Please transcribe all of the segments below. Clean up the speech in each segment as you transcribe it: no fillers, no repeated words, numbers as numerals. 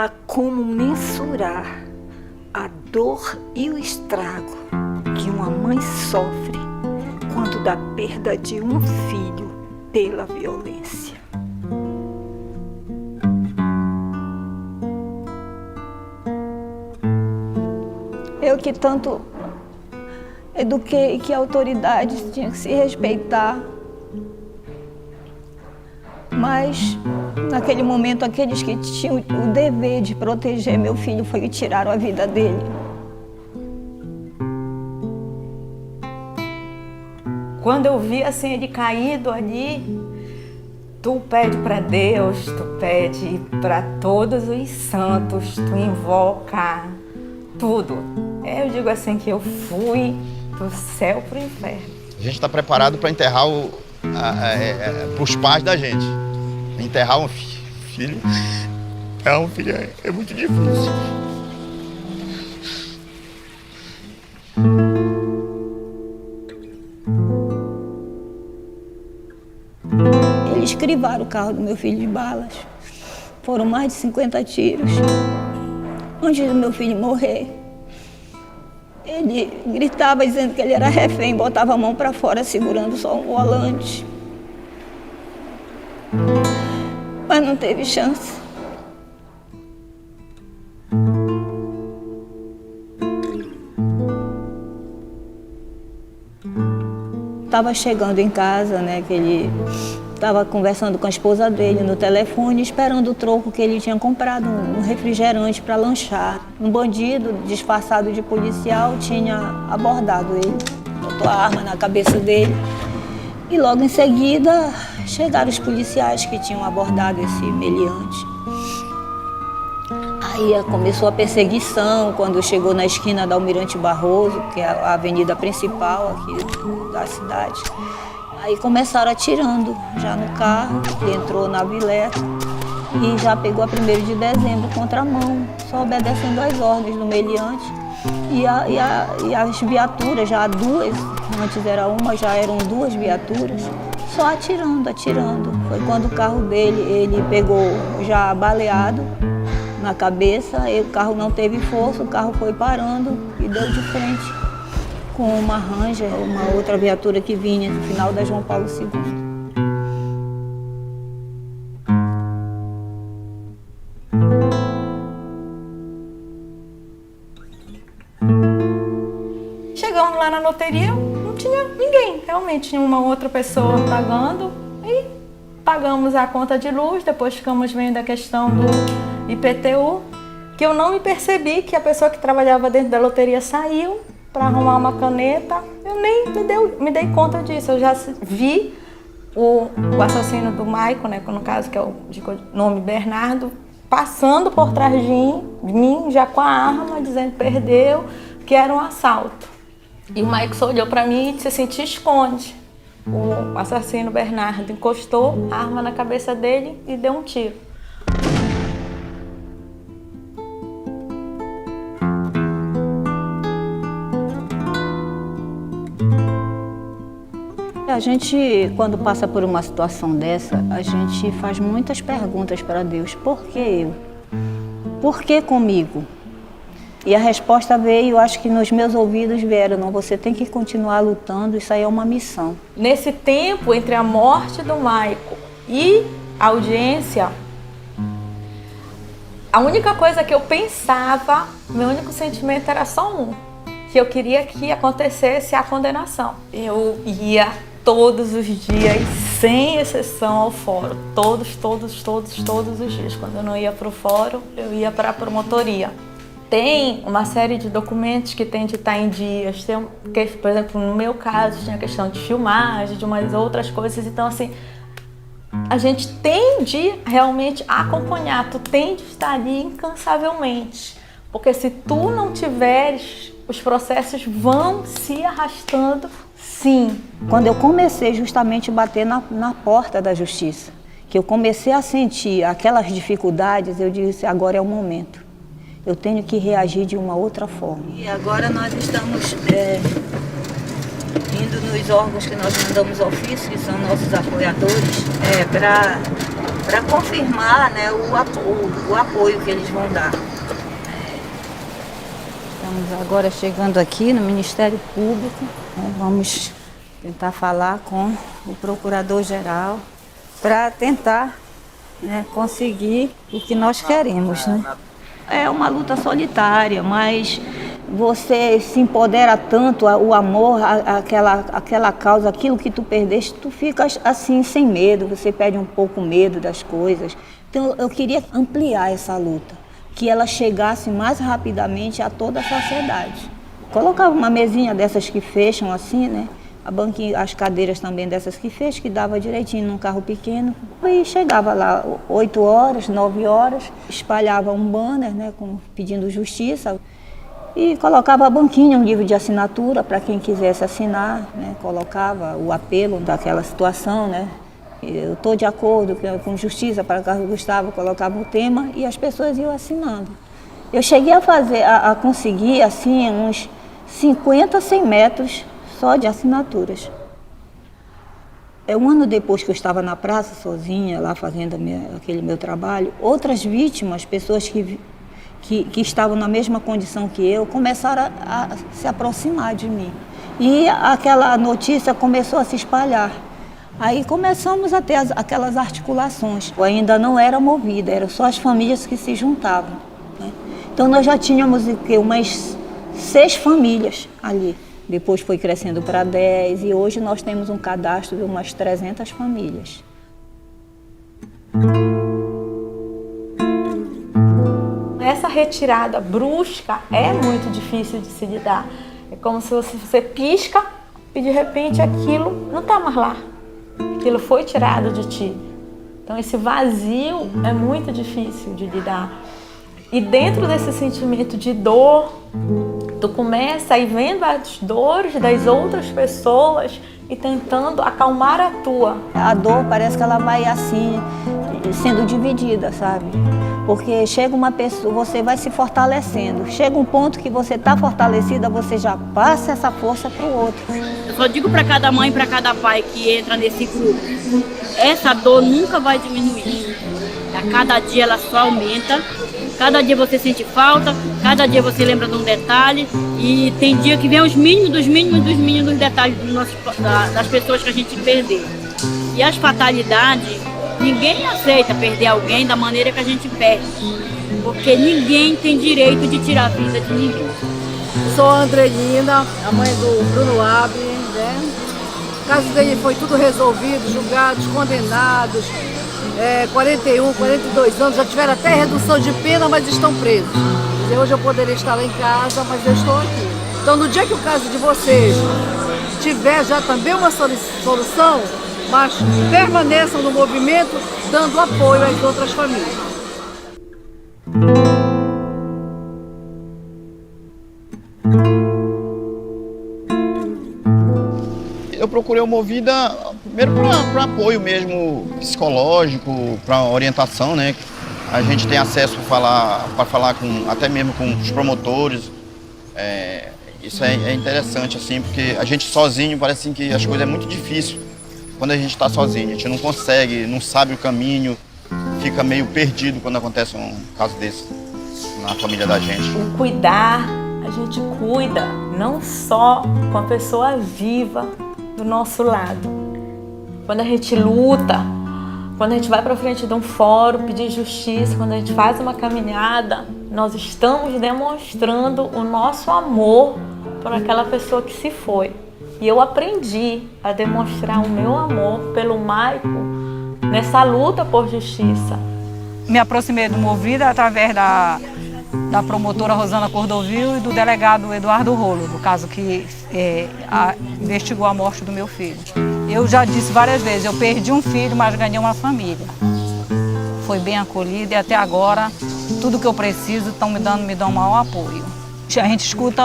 há como mensurar a dor e o estrago que uma mãe sofre quando dá perda de um filho pela violência. Eu que tanto eduquei que autoridades tinham que se respeitar, mas naquele momento aqueles que tinham o dever de proteger meu filho foi que tiraram a vida dele. Quando eu vi assim ele caído ali, tu pede para Deus, tu pede para todos os santos, tu invoca tudo. Eu digo assim que eu fui do céu pro inferno. A gente está preparado para enterrar os pais da gente. Enterrar um filho é muito difícil. Eles crivaram o carro do meu filho de balas. Foram mais de 50 tiros. Antes do meu filho morrer, ele gritava dizendo que ele era refém, botava a mão para fora segurando só um volante. Mas não teve chance. Estava chegando em casa, né, que ele estava conversando com a esposa dele no telefone, esperando o troco que ele tinha comprado, um refrigerante para lanchar. Um bandido disfarçado de policial tinha abordado ele, botou a arma na cabeça dele. E logo em seguida chegaram os policiais que tinham abordado esse meliante. Aí começou a perseguição quando chegou na esquina da Almirante Barroso, que é a avenida principal aqui da cidade. Aí começaram atirando já no carro, que entrou na Vileta e já pegou a 1º de dezembro contra a mão, só obedecendo às ordens do meliante. E as viaturas, já duas, antes era uma, já eram 2 viaturas, só atirando. Foi quando o carro dele, ele pegou já baleado na cabeça, e o carro não teve força, o carro foi parando e deu de frente com uma Ranger, uma outra viatura que vinha no final da João Paulo II. Chegamos lá na loteria, não tinha ninguém, realmente tinha uma outra pessoa pagando e pagamos a conta de luz, depois ficamos vendo a questão do IPTU, que eu não me percebi que a pessoa que trabalhava dentro da loteria saiu para arrumar uma caneta. Eu nem me dei conta disso. Eu já vi o assassino do Maico, né, no caso que é o de nome Bernardo, passando por trás de mim, já com a arma, dizendo que perdeu, que era um assalto. E o Maico só olhou para mim e disse assim: te esconde. O assassino Bernardo encostou a arma na cabeça dele e deu um tiro. A gente, quando passa por uma situação dessa, a gente faz muitas perguntas para Deus. Por que eu? Por que comigo? E a resposta veio, acho que nos meus ouvidos vieram: não, você tem que continuar lutando, isso aí é uma missão. Nesse tempo, entre a morte do Maico e a audiência, a única coisa que eu pensava, meu único sentimento era só um: que eu queria que acontecesse a condenação. Eu ia todos os dias, sem exceção, ao fórum. Todos os dias. Quando eu não ia para o fórum, eu ia para a promotoria. Tem uma série de documentos que tem de estar em dias. Tem, por exemplo, no meu caso, tinha a questão de filmagem, de umas outras coisas. Então, assim, a gente tem de realmente acompanhar. Tu tem de estar ali incansavelmente. Porque se tu não tiveres, os processos vão se arrastando, sim. Quando eu comecei justamente a bater na porta da justiça, que eu comecei a sentir aquelas dificuldades, eu disse: agora é o momento. Eu tenho que reagir de uma outra forma. E agora nós estamos indo nos órgãos que nós mandamos ofício, que são nossos apoiadores, para para confirmar, né, o apoio que eles vão dar. Estamos agora chegando aqui no Ministério Público, né, vamos tentar falar com o Procurador-Geral para tentar, né, conseguir o que nós queremos, né? É uma luta solitária, mas você se empodera tanto, o amor, aquela causa, aquilo que tu perdeste, tu fica assim sem medo, você perde um pouco medo das coisas. Então eu queria ampliar essa luta, que ela chegasse mais rapidamente a toda a sociedade. Colocava uma mesinha dessas que fecham assim, né? A banquinha, as cadeiras também dessas que fez, que dava direitinho num carro pequeno. E chegava lá 8 horas, 9 horas, espalhava um banner, né, pedindo justiça e colocava a banquinha, um livro de assinatura para quem quisesse assinar, né, colocava o apelo daquela situação, né. Eu estou de acordo com justiça para Carlos Gustavo, colocava o tema e as pessoas iam assinando. Eu cheguei a conseguir assim uns 50, 100 metros só de assinaturas. Um ano depois que eu estava na praça sozinha, lá fazendo aquele meu trabalho, outras vítimas, pessoas que estavam na mesma condição que eu, começaram a se aproximar de mim. E aquela notícia começou a se espalhar. Aí começamos a ter aquelas articulações. Eu ainda não era movida, eram só as famílias que se juntavam, né? Então nós já tínhamos umas 6 famílias ali. Depois foi crescendo para 10 e hoje nós temos um cadastro de umas 300 famílias. Essa retirada brusca é muito difícil de se lidar. É como se você pisca e de repente aquilo não está mais lá. Aquilo foi tirado de ti. Então esse vazio é muito difícil de lidar. E dentro desse sentimento de dor, tu começa a ir vendo as dores das outras pessoas e tentando acalmar a tua. A dor parece que ela vai assim, sendo dividida, sabe? Porque chega uma pessoa, você vai se fortalecendo. Chega um ponto que você está fortalecida, você já passa essa força para o outro. Eu só digo para cada mãe, para cada pai que entra nesse grupo, essa dor nunca vai diminuir. A cada dia ela só aumenta. Cada dia você sente falta, cada dia você lembra de um detalhe e tem dia que vem os mínimos dos mínimos dos mínimos dos detalhes das pessoas que a gente perdeu. E as fatalidades, ninguém aceita perder alguém da maneira que a gente perde, porque ninguém tem direito de tirar a vida de ninguém. Sou a Andrelina, a mãe do Bruno Abe, né? O caso dele foi tudo resolvido, julgados, condenados. 41, 42 anos, já tiveram até redução de pena, mas estão presos. E hoje eu poderia estar lá em casa, mas eu estou aqui. Então, no dia que o caso de vocês tiver já também uma solução, mas permaneçam no movimento, dando apoio às outras famílias. Eu procurei o Movida primeiro para apoio mesmo psicológico, para orientação, né? A gente tem acesso para falar até mesmo com os promotores. Isso é interessante, assim, porque a gente sozinho parece assim, que as coisas é muito difícil quando a gente está sozinho. A gente não consegue, não sabe o caminho, fica meio perdido quando acontece um caso desse na família da gente. O cuidar, a gente cuida não só com a pessoa viva do nosso lado. Quando a gente luta, quando a gente vai para frente de um fórum pedir justiça, quando a gente faz uma caminhada, nós estamos demonstrando o nosso amor por aquela pessoa que se foi. E eu aprendi a demonstrar o meu amor pelo Maico nessa luta por justiça. Me aproximei do Movida através da promotora Rosana Cordovil e do delegado Eduardo Rolo, no caso que investigou a morte do meu filho. Eu já disse várias vezes, eu perdi um filho, mas ganhei uma família. Foi bem acolhida e até agora, tudo que eu preciso me dão um maior apoio. A gente escuta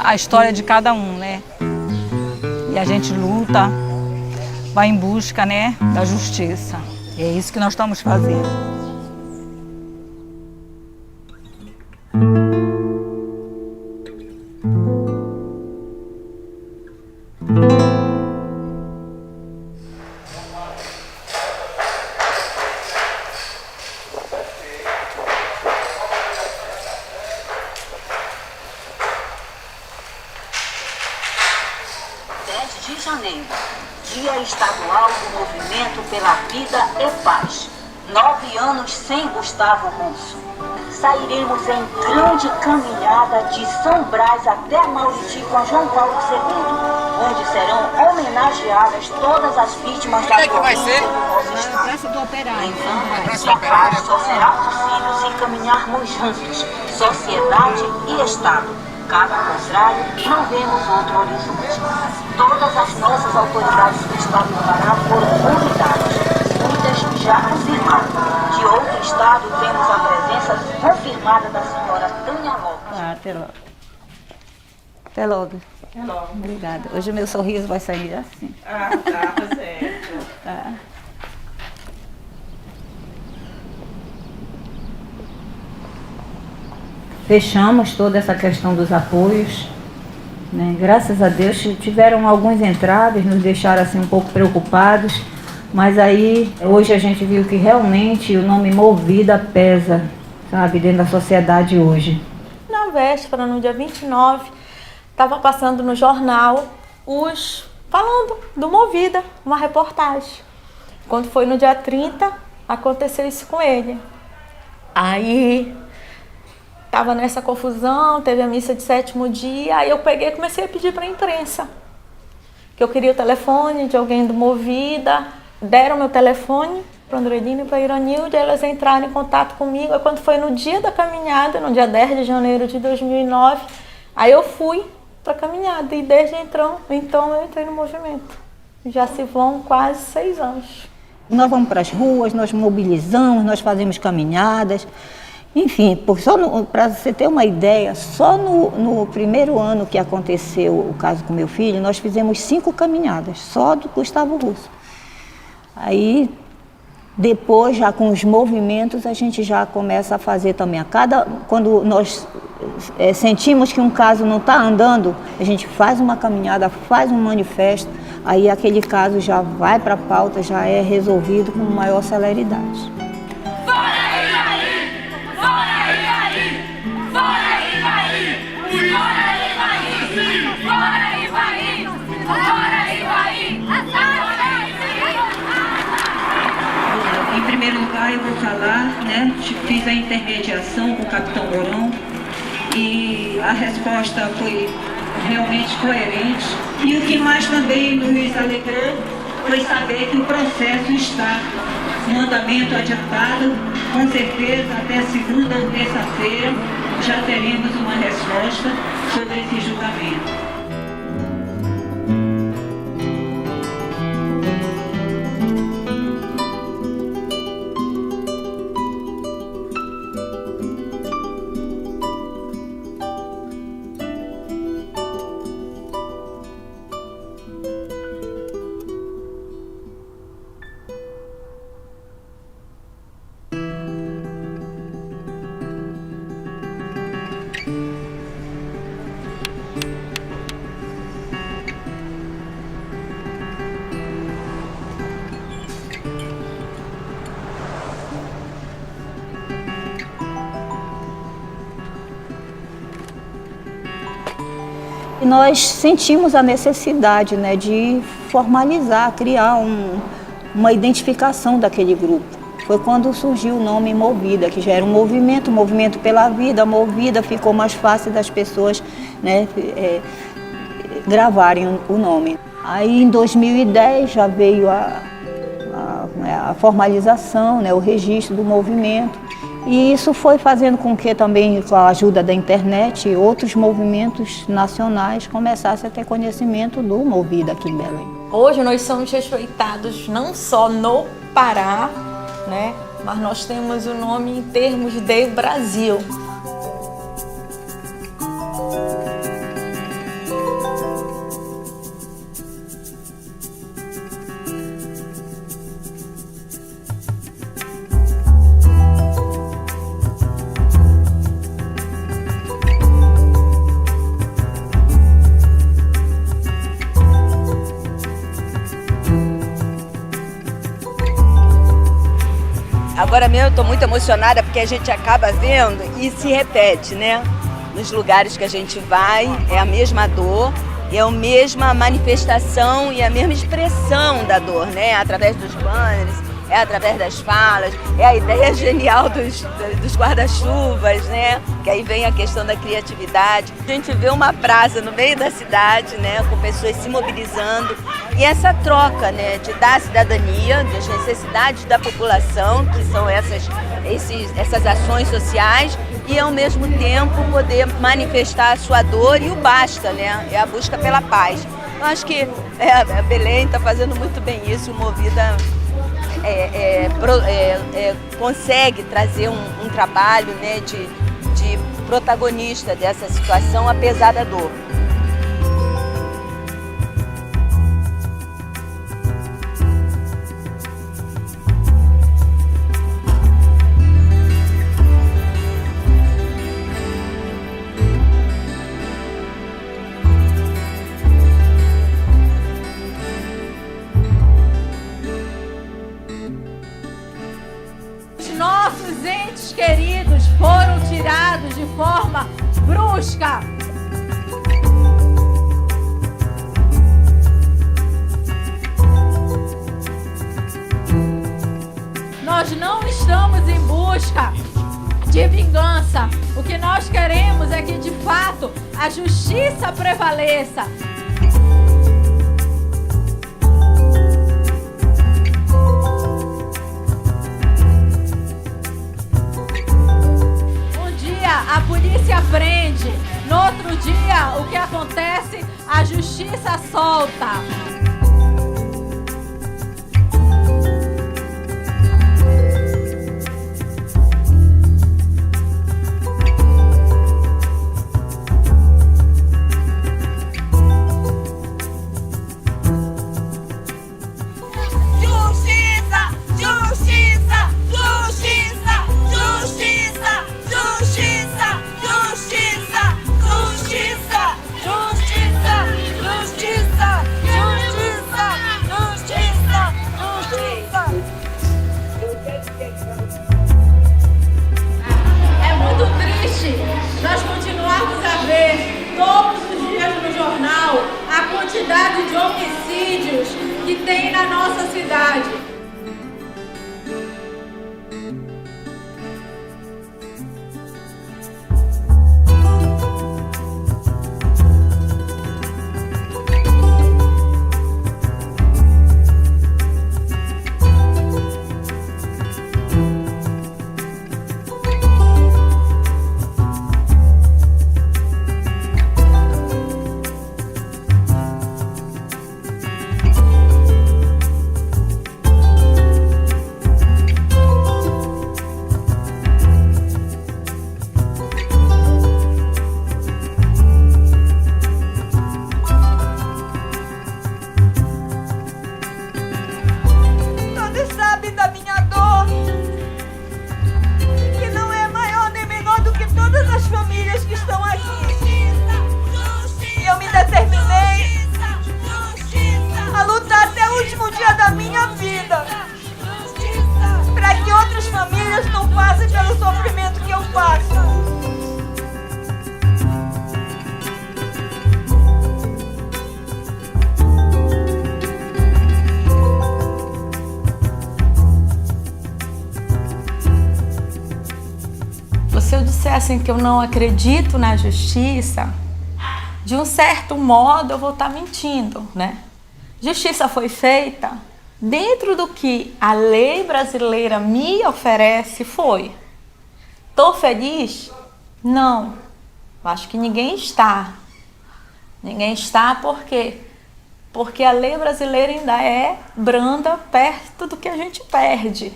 a história de cada um, né? E a gente luta, vai em busca, né, da justiça. E é isso que nós estamos fazendo. de janeiro, Dia Estadual do Movimento pela Vida e Paz. 9 anos sem Gustavo Russo. Sairemos em grande caminhada de São Brás até Mauriti com João Paulo II, onde serão homenageadas todas as vítimas da violência do nosso Estado. Lembrando que a paz só será possível se caminharmos juntos, sociedade e Estado. Caso contrário, não vemos outro horizonte. Todas as nossas autoridades do Estado do Pará foram convidadas. Muitas já confirmaram. De outro estado, temos a presença confirmada da senhora Tânia Lopes. Ah, até logo. Até logo. Até logo. Obrigada. Hoje o meu sorriso vai sair assim. Ah, tá certo. Tá. Fechamos toda essa questão dos apoios, né? Graças a Deus tiveram alguns entraves, nos deixaram assim um pouco preocupados, mas aí hoje a gente viu que realmente o nome Movida pesa, sabe, dentro da sociedade hoje. Na véspera, no dia 29, estava passando no jornal falando do Movida, uma reportagem. Quando foi no dia 30, aconteceu isso com ele. Aí estava nessa confusão, teve a missa de 7º dia, aí eu peguei e comecei a pedir para a imprensa que eu queria o telefone de alguém do Movida. Deram meu telefone para a Andredina e para a Iranilde, elas entraram em contato comigo. Aí, quando foi no dia da caminhada, no dia 10 de janeiro de 2009, aí eu fui para a caminhada e desde então eu entrei no movimento. Já se vão quase 6 anos. Nós vamos para as ruas, nós mobilizamos, nós fazemos caminhadas. Enfim, para você ter uma ideia, só no primeiro ano que aconteceu o caso com meu filho, nós fizemos 5 caminhadas, só do Gustavo Russo. Aí, depois, já com os movimentos, a gente já começa a fazer também. Quando nós sentimos que um caso não está andando, a gente faz uma caminhada, faz um manifesto, aí aquele caso já vai para a pauta, já é resolvido com maior celeridade. Em primeiro lugar, eu vou falar, né? Fiz a intermediação com o Capitão Mourão e a resposta foi realmente coerente. E o que mais também nos alegrou foi saber que o processo está no andamento adiantado. Com certeza, até segunda ou terça-feira, já teremos uma resposta sobre esse julgamento. E nós sentimos a necessidade, né, de formalizar, criar uma identificação daquele grupo. Foi quando surgiu o nome Movida, que já era um movimento pela vida. Movida ficou mais fácil das pessoas, né, gravarem o nome. Aí em 2010 já veio a formalização, né, o registro do movimento. E isso foi fazendo com que também, com a ajuda da internet, outros movimentos nacionais começassem a ter conhecimento do Movida aqui em Belém. Hoje nós somos respeitados não só no Pará, né, mas nós temos o nome em termos de Brasil. Agora mesmo eu estou muito emocionada porque a gente acaba vendo e se repete, né? Nos lugares que a gente vai, é a mesma dor. é a mesma manifestação e a mesma expressão da dor, né? Através dos banners, é através das falas, é a ideia genial dos guarda-chuvas, né? Que aí vem a questão da criatividade. A gente vê uma praça no meio da cidade, né? Com pessoas se mobilizando. E essa troca, né? De dar cidadania, das necessidades da população, que são essas ações sociais, e ao mesmo tempo poder manifestar a sua dor e o basta, né? É a busca pela paz. Eu acho que a Belém está fazendo muito bem isso, Movida consegue trazer um trabalho, né, de protagonista dessa situação, apesar da dor. Nossos entes queridos foram tirados de forma brusca. Nós não estamos em busca de vingança. O que nós queremos é que, de fato, a justiça prevaleça. A polícia prende, no outro dia o que acontece, a justiça solta. Nós continuarmos a ver todos os dias no jornal a quantidade de homicídios que tem na nossa cidade. Se eu dissesse que eu não acredito na justiça, de um certo modo eu vou estar mentindo, né? Justiça foi feita dentro do que a lei brasileira me oferece, foi. Estou feliz? Não. Eu acho que ninguém está. Ninguém está por quê? Porque a lei brasileira ainda é branda perto do que a gente perde.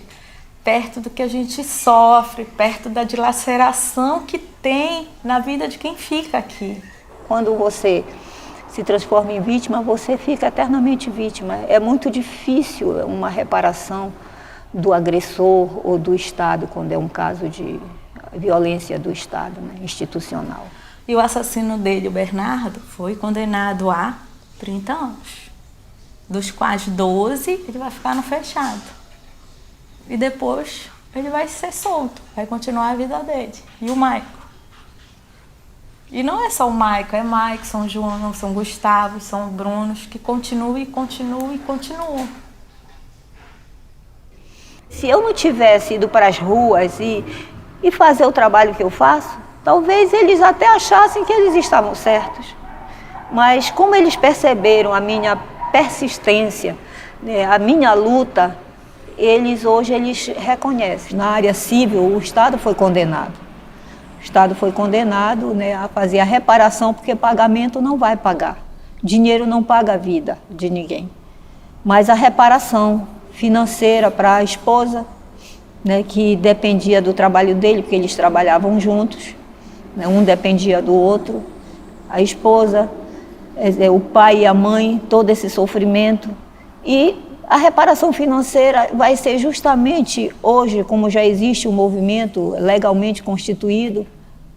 Perto do que a gente sofre, perto da dilaceração que tem na vida de quem fica aqui. Quando você se transforma em vítima, você fica eternamente vítima. É muito difícil uma reparação do agressor ou do Estado, quando é um caso de violência do Estado, né, institucional. E o assassino dele, o Bernardo, foi condenado a 30 anos, dos quais 12 ele vai ficar no fechado. E depois ele vai ser solto, vai continuar a vida dele. E o Maico? E não é só o Maico, é Mike, São João, São Gustavo, São Brunos, que continuam e continuam e continuam. Se eu não tivesse ido para as ruas e fazer o trabalho que eu faço, talvez eles até achassem que eles estavam certos. Mas como eles perceberam a minha persistência, né, a minha luta, hoje eles reconhecem. Na área civil, o Estado foi condenado. O Estado foi condenado, né, a fazer a reparação, porque pagamento não vai pagar. Dinheiro não paga a vida de ninguém. Mas a reparação financeira para a esposa, né, que dependia do trabalho dele, porque eles trabalhavam juntos, né, um dependia do outro, a esposa, o pai e a mãe, todo esse sofrimento. E a reparação financeira vai ser justamente hoje, como já existe um movimento legalmente constituído,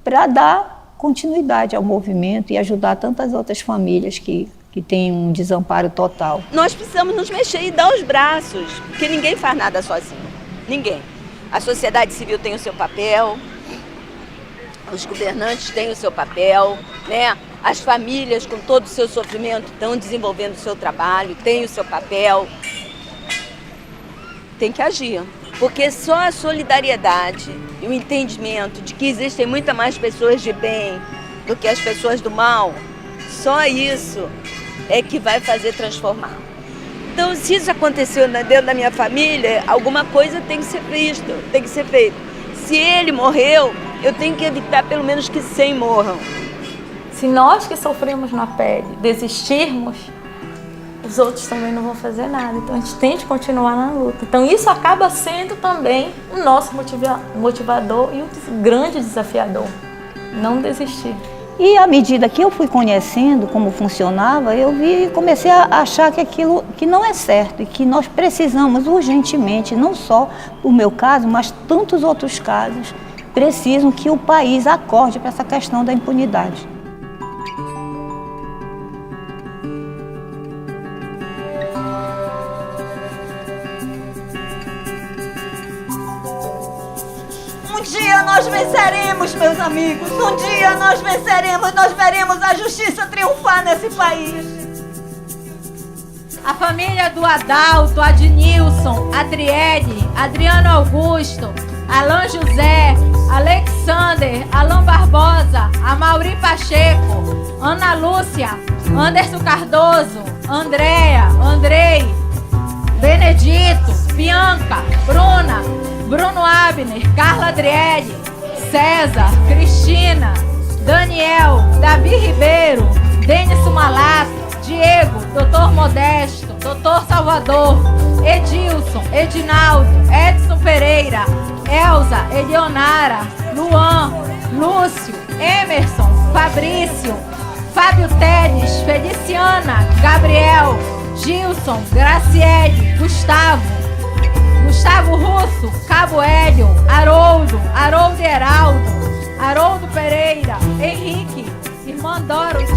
para dar continuidade ao movimento e ajudar tantas outras famílias que têm um desamparo total. Nós precisamos nos mexer e dar os braços, porque ninguém faz nada sozinho. Ninguém. A sociedade civil tem o seu papel, os governantes têm o seu papel, né? As famílias, com todo o seu sofrimento, estão desenvolvendo o seu trabalho, têm o seu papel. Tem que agir, porque só a solidariedade e o entendimento de que existem muitas mais pessoas de bem do que as pessoas do mal, só isso é que vai fazer transformar. Então, se isso aconteceu dentro da minha família, alguma coisa tem que ser vista, tem que ser feita. Se ele morreu, eu tenho que evitar pelo menos que 100 morram. Se nós que sofremos na pele desistirmos, os outros também não vão fazer nada. Então a gente tem que continuar na luta. Então isso acaba sendo também o nosso motivador e o grande desafiador. Não desistir. E à medida que eu fui conhecendo como funcionava, eu vi e comecei a achar que aquilo que não é certo e que nós precisamos urgentemente, não só o meu caso, mas tantos outros casos, precisam que o país acorde para essa questão da impunidade. Um dia nós venceremos, meus amigos. Um dia nós venceremos, nós veremos a justiça triunfar nesse país. A família do Adalto, Adnilson, Adriele, Adriano Augusto, Alan José, Alexander, Alan Barbosa, Amauri Pacheco, Ana Lúcia, Anderson Cardoso, Andréa, Andrei, Benedito, Bianca, Bruna, Bruno Abner, Carla Adriele, César, Cristina, Daniel, Davi Ribeiro, Denison Malato, Diego, Doutor Modesto, Doutor Salvador, Edilson, Edinaldo, Edson Pereira, Elza, Eleonara, Luan, Lúcio, Emerson, Fabrício, Fábio Teles, Feliciana, Gabriel, Gilson, Graciele, Gustavo Russo, Cabo Hélio, Haroldo Heraldo, Haroldo Pereira, Henrique, Irmã Dorothy,